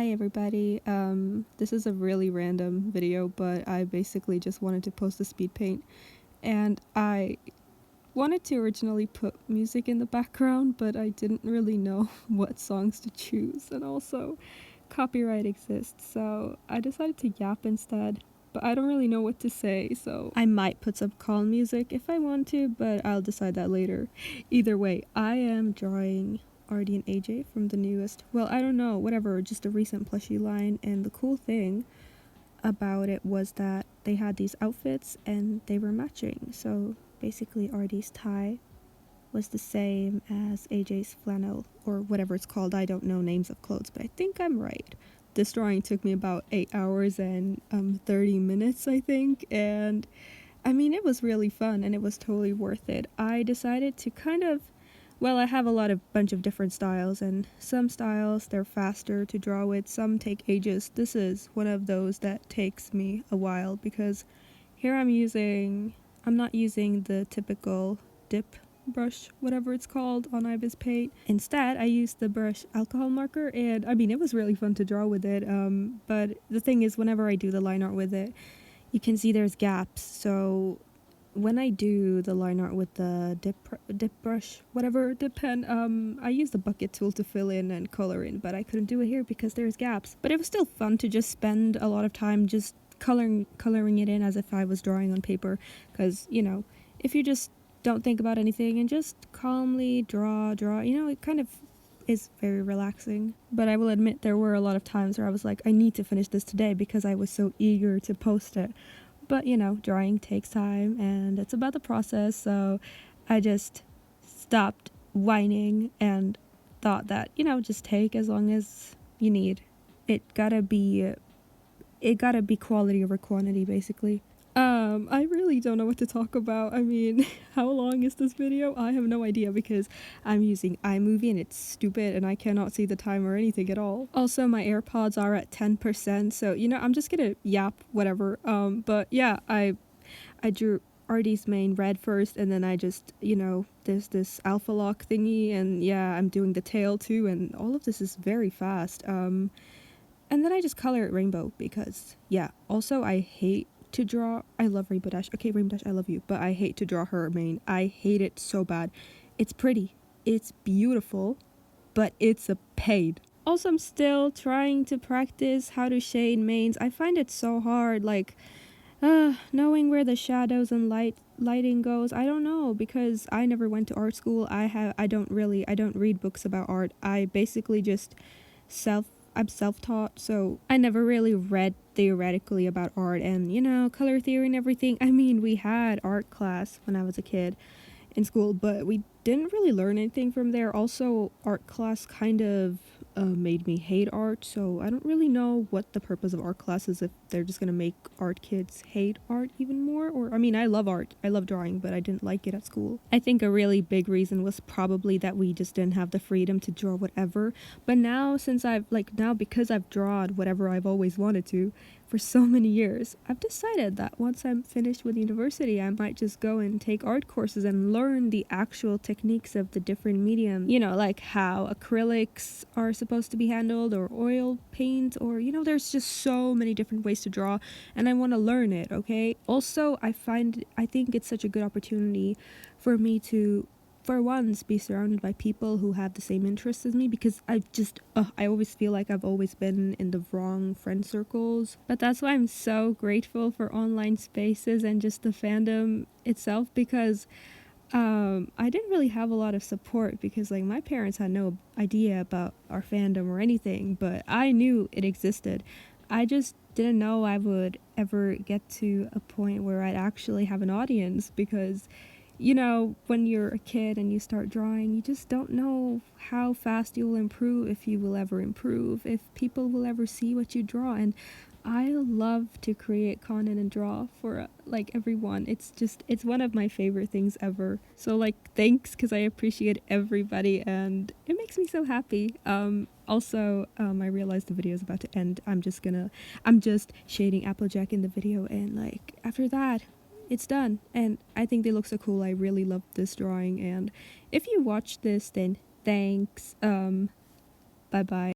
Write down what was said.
Hi everybody, this is a really random video, but I basically just wanted to post a speed paint, and I wanted to originally put music in the background, but I didn't really know what songs to choose, and also copyright exists, so I decided to yap instead, but I don't really know what to say, so I might put some calm music if I want to, but I'll decide that later. Either way, I am drawing Artie and AJ from the newest, well, I don't know, whatever, just a recent plushie line, and the cool thing about it was that they had these outfits and they were matching. So basically Artie's tie was the same as AJ's flannel, or whatever it's called. I don't know names of clothes, but I think I'm right. This drawing took me about 8 hours and 30 minutes, I think, and I mean, it was really fun and it was totally worth it. I decided to I have a bunch of different styles, and some styles they're faster to draw with, some take ages. This is one of those that takes me a while because here I'm not using the typical dip brush, whatever it's called, on Ibis Paint. Instead, I used the brush alcohol marker, and I mean, it was really fun to draw with it, but the thing is, whenever I do the line art with it, you can see there's gaps, so when I do the line art with the dip brush, whatever, dip pen, I use the bucket tool to fill in and color in, but I couldn't do it here because there's gaps. But it was still fun to just spend a lot of time just coloring it in as if I was drawing on paper, because, you know, if you just don't think about anything and just calmly draw, you know, it kind of is very relaxing. But I will admit there were a lot of times where I was like, I need to finish this today because I was so eager to post it. But, you know, drawing takes time and it's about the process, so I just stopped whining and thought that, you know, just take as long as you need. It gotta be quality over quantity, basically. I really don't know what to talk about. I mean, how long is this video? I have no idea because I'm using iMovie and it's stupid and I cannot see the time or anything at all. Also, my AirPods are at 10%, so, you know, I'm just gonna yap, whatever. But yeah, I drew Artie's main red first, and then I just, you know, there's this alpha lock thingy, and yeah, I'm doing the tail too, and all of this is very fast. And then I just color it rainbow because, yeah, also I hate to draw. I love Rainbow Dash. Okay, Rainbow Dash, I love you, but I hate to draw her main. I hate it so bad. It's pretty, it's beautiful, but it's a pain. Also, I'm still trying to practice how to shade mains. I find it so hard, like, knowing where the shadows and lighting goes. I don't know, because I never went to art school. I don't read books about art. I basically just I'm self-taught, so I never really read theoretically about art and, you know, color theory and everything. I mean, we had art class when I was a kid in school, but we didn't really learn anything from there. Also, art class kind of made me hate art, so I don't really know what the purpose of art class is, if they're just gonna make art kids hate art even more, or I mean, I love art, I love drawing, but I didn't like it at school. I think a really big reason was probably that we just didn't have the freedom to draw whatever, but now because I've drawn whatever I've always wanted to for so many years, I've decided that once I'm finished with university, I might just go and take art courses and learn the actual techniques of the different mediums, you know, like how acrylics are supposed to be handled, or oil paint, or, you know, there's just so many different ways to draw, and I want to learn it, okay? Also, I think it's such a good opportunity for me to, for once, be surrounded by people who have the same interests as me, because I always feel like I've always been in the wrong friend circles. But that's why I'm so grateful for online spaces and just the fandom itself, because I didn't really have a lot of support, because like my parents had no idea about our fandom or anything, but I knew it existed. I just didn't know I would ever get to a point where I'd actually have an audience, because, you know, when you're a kid and you start drawing, you just don't know how fast you will improve, if you will ever improve, if people will ever see what you draw. And I love to create content and draw for like everyone. It's one of my favorite things ever. So like, thanks, because I appreciate everybody and it makes me so happy. Also, I realized the video is about to end. I'm just shading Applejack in the video, and like after that, it's done, and I think they look so cool. I really love this drawing, and if you watch this, then thanks. Bye bye.